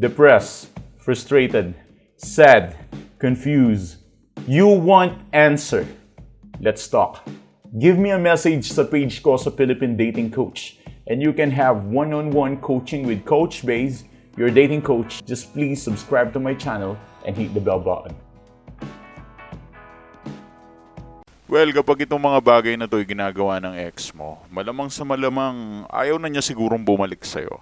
depressed, frustrated, sad, confused. You want answer. Let's talk. Give me a message sa page ko sa Philippine Dating Coach and you can have one-on-one coaching with Coach Baze, your dating coach. Just please subscribe to my channel and hit the bell button. Well, kapag itong mga bagay na to ay ginagawa ng ex mo, malamang sa malamang ayaw na niya sigurong bumalik sa'yo.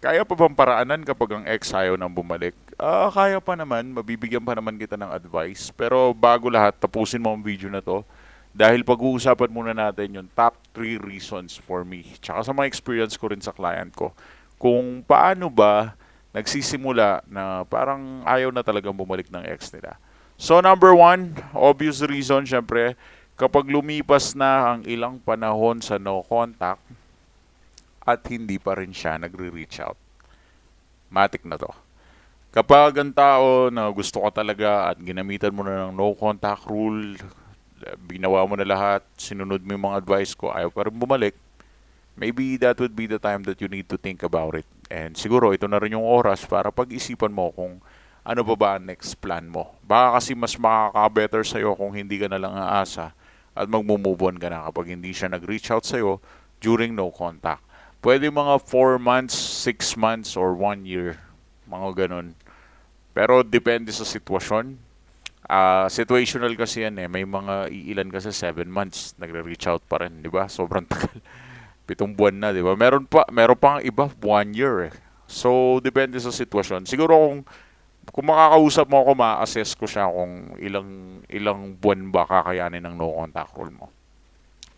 Kaya pa bang paraanan kapag ang ex ayaw nang bumalik? Kaya pa naman, mabibigyan pa naman kita ng advice. Pero bago lahat, tapusin mo ang video na to. Dahil pag-uusapan muna natin yung top 3 reasons for me. Tsaka sa mga experience ko rin sa client ko. Kung paano ba nagsisimula na parang ayaw na talagang bumalik ng ex nila. So number 1, obvious reason, syempre, kapag lumipas na ang ilang panahon sa no contact at hindi pa rin siya nagre-reach out. Matik na to. Kapag ang tao na gusto ka talaga at ginamitan mo na ng no contact rule, binawa mo na lahat, sinunod mo yung mga advice ko, ayaw pa rin bumalik, maybe that would be the time that you need to think about it. And siguro ito na rin yung oras para pag-isipan mo kung ano ba ang next plan mo. Baka kasi mas makaka-better sa'yo kung hindi ka na lang aasa at mag-move on ka na kapag hindi siya nag-reach out sa'yo during no contact. Pwede mga 4 months, 6 months, or 1 year. Mga ganun. Pero depende sa sitwasyon. Situational kasi yan eh. May mga iilan kasi 7 months nagre-reach out pa rin, di ba? Sobrang tagal. 7 buwan na, di ba? Meron pa ang iba 1 year eh. So, depende sa sitwasyon. Siguro kung makakausap mo ako, ma-assess ko siya kung ilang buwan ba kakayanin ng no contact rule mo.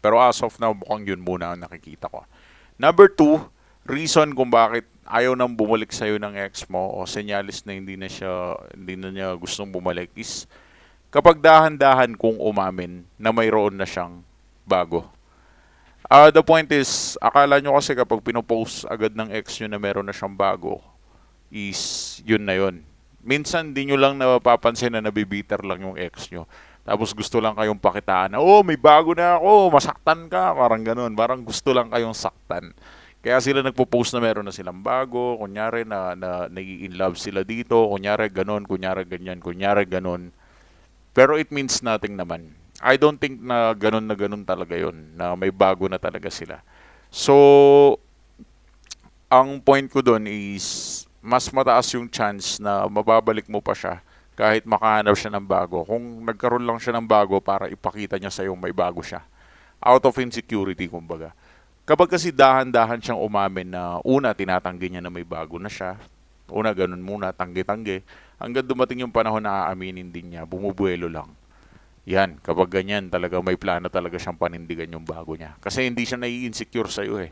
Pero as of now, mukhang yun muna ang nakikita ko. Number 2, reason kung bakit ayaw nang bumalik sa'yo ng ex mo o senyalis na hindi na niya gustong bumalik is kapag dahan-dahan kung umamin na mayroon na siyang bago. The point is, akala nyo kasi kapag pinopost agad ng ex nyo na meron na siyang bago is yun na yun. Minsan di nyo lang napapansin na nabibiter lang yung ex nyo. Tapos gusto lang kayong pakitaan na, may bago na ako, masaktan ka. Parang ganun. Parang gusto lang kayong saktan. Kaya sila nagpo-post na meron na silang bago. Kunyari na nai-in-love sila dito. Kunyari ganun, kunyari ganyan, kunyari ganun. Pero it means nothing naman. I don't think na ganun talaga yun. Na may bago na talaga sila. So, ang point ko doon is mas mataas yung chance na mababalik mo pa siya kahit makahanap siya ng bago. Kung nagkaroon lang siya ng bago para ipakita niya sa'yo may bago siya. Out of insecurity, kumbaga. Kapag kasi dahan-dahan siyang umamin na una, tinatanggi niya na may bago na siya. Una, ganun muna, tanggi-tanggi. Hanggang dumating yung panahon na aaminin din niya, bumubuelo lang. Yan, kapag ganyan, talaga may plano talaga siyang panindigan yung bago niya. Kasi hindi siya nai-insecure sa'yo eh.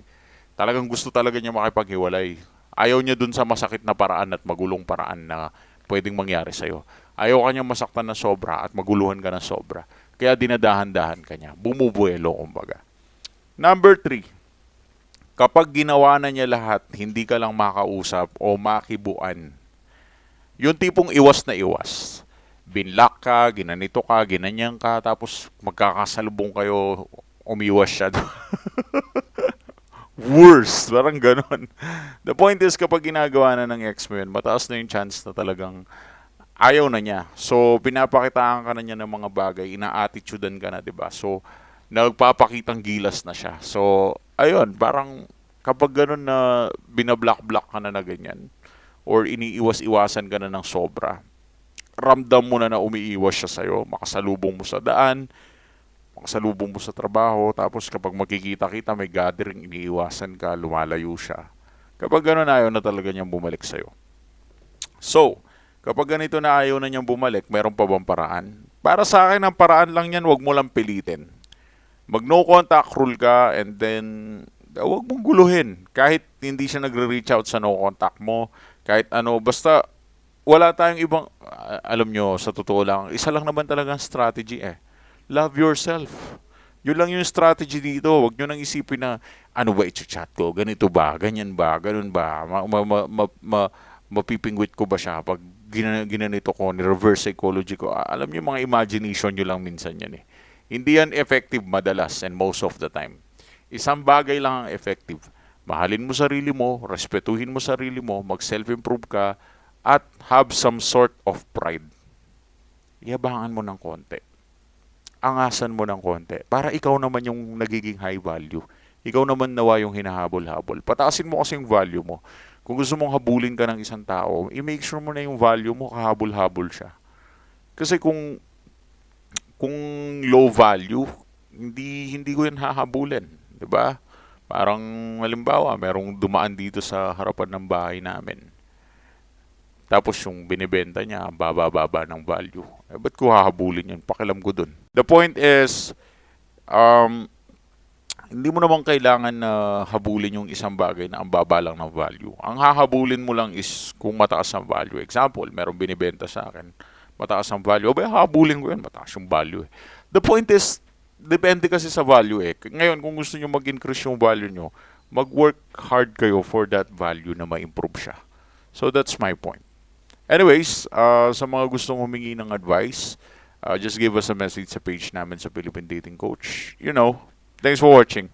Talagang gusto talaga niya makipaghiwalay. Ayaw niya dun sa masakit na paraan at magulong paraan na pwedeng mangyari sa'yo. Ayaw ka niyang masaktan na sobra at maguluhan ka na sobra. Kaya dinadahan-dahan ka niya. Bumubuelo, kumbaga. Number 3, kapag ginawa na niya lahat, hindi ka lang makausap o makibuan. Yung tipong iwas na iwas. Binlock ka, ginanito ka, ginanyan ka, tapos magkakasalubong kayo, umiwas siya. Worst, parang ganon. The point is, kapag ginagawa na ng ex mo yun, mataas na yung chance na talagang ayaw na niya. So, pinapakitaan ka na niya ng mga bagay, ina-attitudean ka na, diba? So, nagpapakitang gilas na siya. So, ayun, parang kapag ganon na binablock-block ka na ganyan, or iniiwas-iwasan ka na ng sobra, ramdam mo na umiiwas siya sa'yo, makasalubong mo sa daan, makasalubong mo sa trabaho, tapos kapag magkikita-kita, may gathering, iniiwasan ka, lumalayo siya. Kapag gano'n, ayaw na talaga niyang bumalik sa'yo. So, kapag ganito na ayaw na niyang bumalik, meron pa bang paraan? Para sa akin, ang paraan lang yan, wag mo lang pilitin. Mag-no contact rule ka, and then, wag mong guluhin. Kahit hindi siya nagre-reach out sa no contact mo, kahit ano, basta, wala tayong ibang, alam nyo, sa totoo lang, isa lang naman talagang strategy eh. Love yourself. Yun lang yung strategy dito. Huwag nyo nang isipin na, ano ba i-chat ko? Ganito ba? Ganyan ba? Ganun ba? Mapipingwit ko ba siya pag ginanito ko, ni-reverse psychology ko? Alam nyo, mga imagination nyo lang minsan yan eh. Hindi yan effective madalas and most of the time. Isang bagay lang ang effective. Mahalin mo sarili mo, respetuhin mo sarili mo, mag-self-improve ka, at have some sort of pride. Yabangan mo ng konti. Angasan mo ng konti. Para ikaw naman yung nagiging high value. Ikaw naman nawa yung hinahabol-habol. Pataasin mo kasi yung value mo. Kung gusto mong habulin ka ng isang tao, i-make sure mo na yung value mo kahabol-habol siya. Kasi kung low value, hindi ko yan hahabulin, 'di ba? Parang halimbawa, merong dumaan dito sa harapan ng bahay namin. Tapos yung binibenta niya, baba-baba ng value. Ba't ko hahabulin yun? Pakialam ko dun. The point is, hindi mo naman kailangan na habulin yung isang bagay na ang baba lang ng value. Ang hahabulin mo lang is kung mataas ang value. Example, merong binibenta sa akin, mataas ang value. O ba, habulin ko yan, mataas yung value. The point is, depende kasi sa value eh. Ngayon, kung gusto nyo mag-increase yung value nyo, mag-work hard kayo for that value na ma-improve siya. So that's my point. Anyways, sa mga gustong humingi ng advice, just give us a message sa page namin sa Philippine Dating Coach. Thanks for watching.